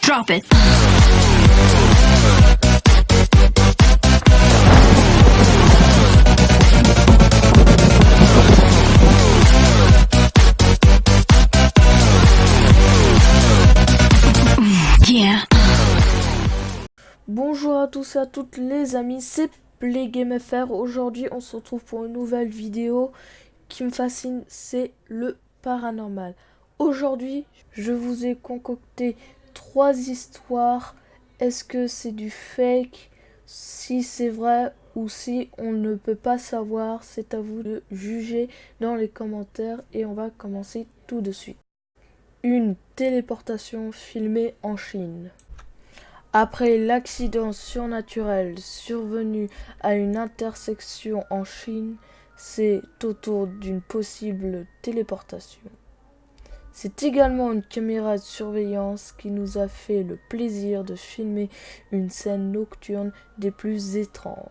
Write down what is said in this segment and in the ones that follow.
Drop it. Yeah. Bonjour à tous et à toutes les amis, c'est PlayGameFR. Aujourd'hui on se retrouve pour une nouvelle vidéo qui me fascine, c'est le paranormal. Aujourd'hui je vous ai concocté 3 histoires. Est-ce que c'est du fake? Si c'est vrai ou si on ne peut pas savoir, c'est à vous de juger dans les commentaires et on va commencer tout de suite. Une téléportation filmée en Chine. Après l'accident surnaturel survenu à une intersection en Chine, c'est au tour d'une possible téléportation. C'est également une caméra de surveillance qui nous a fait le plaisir de filmer une scène nocturne des plus étranges.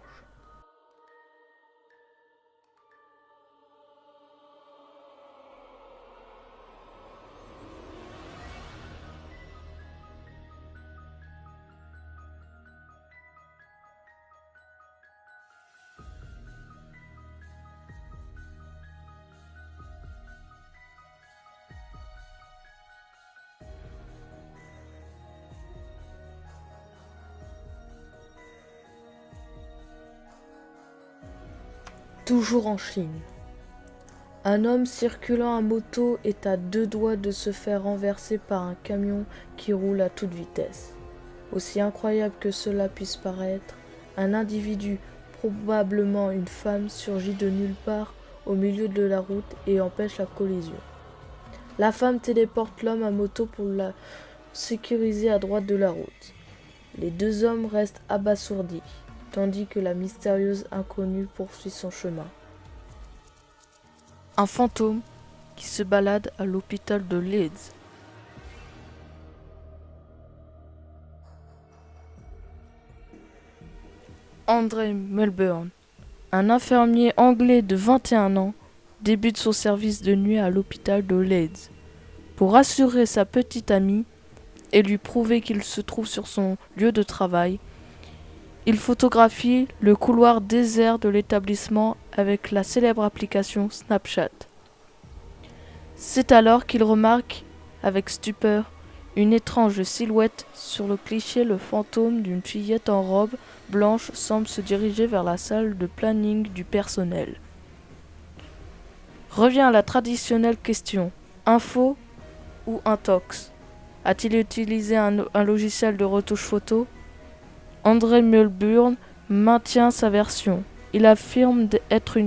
Toujours en Chine. Un homme circulant à moto est à 2 doigts de se faire renverser par un camion qui roule à toute vitesse. Aussi incroyable que cela puisse paraître, un individu, probablement une femme, surgit de nulle part au milieu de la route et empêche la collision. La femme téléporte l'homme à moto pour la sécuriser à droite de la route. Les 2 hommes restent abasourdis, tandis que la mystérieuse inconnue poursuit son chemin. Un fantôme qui se balade à l'hôpital de Leeds. André Melbourne, un infirmier anglais de 21 ans, débute son service de nuit à l'hôpital de Leeds. Pour rassurer sa petite amie et lui prouver qu'il se trouve sur son lieu de travail, il photographie le couloir désert de l'établissement avec la célèbre application Snapchat. C'est alors qu'il remarque, avec stupeur, une étrange silhouette sur le cliché. Le fantôme d'une fillette en robe blanche semble se diriger vers la salle de planning du personnel. Revient la traditionnelle question, info ou intox? A-t-il utilisé un logiciel de retouche photo? André Melbourne maintient sa version. Il affirme être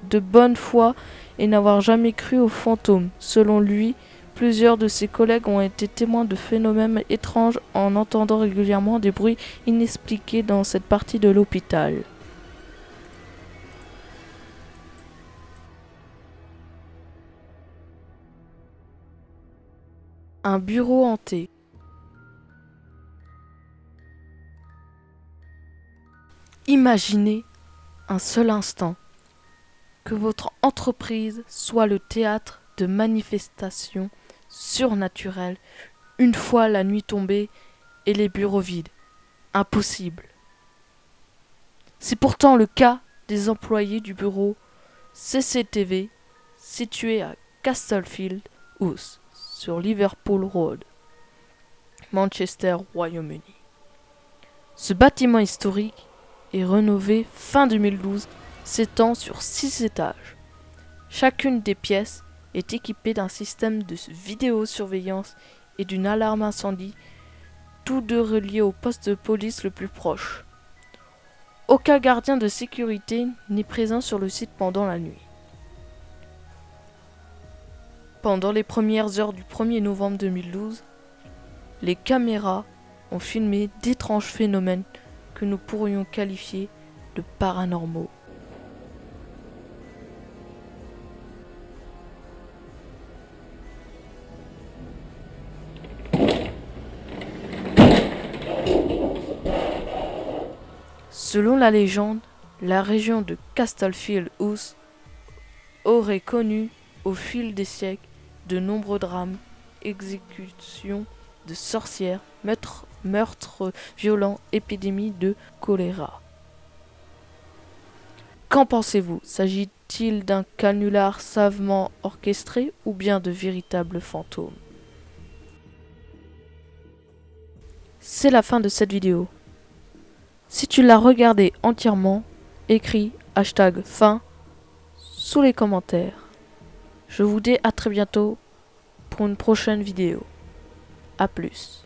de bonne foi et n'avoir jamais cru aux fantômes. Selon lui, plusieurs de ses collègues ont été témoins de phénomènes étranges en entendant régulièrement des bruits inexpliqués dans cette partie de l'hôpital. Un bureau hanté. Imaginez un seul instant que votre entreprise soit le théâtre de manifestations surnaturelles une fois la nuit tombée et les bureaux vides. Impossible. C'est pourtant le cas des employés du bureau CCTV situé à Castlefield House sur Liverpool Road, Manchester, Royaume-Uni. Ce bâtiment historique est rénové fin 2012, s'étend sur 6 étages. Chacune des pièces est équipée d'un système de vidéosurveillance et d'une alarme incendie, tous deux reliés au poste de police le plus proche. Aucun gardien de sécurité n'est présent sur le site pendant la nuit. Pendant les premières heures du 1er novembre 2012, les caméras ont filmé d'étranges phénomènes que nous pourrions qualifier de paranormaux. Selon la légende, la région de Castlefield House aurait connu, au fil des siècles, de nombreux drames, exécutions de sorcières meurtre violent, épidémie de choléra. Qu'en pensez-vous? S'agit-il d'un canular savamment orchestré ou bien de véritables fantômes? C'est la fin de cette vidéo. Si tu l'as regardée entièrement, écris #fin sous les commentaires. Je vous dis à très bientôt pour une prochaine vidéo. A plus.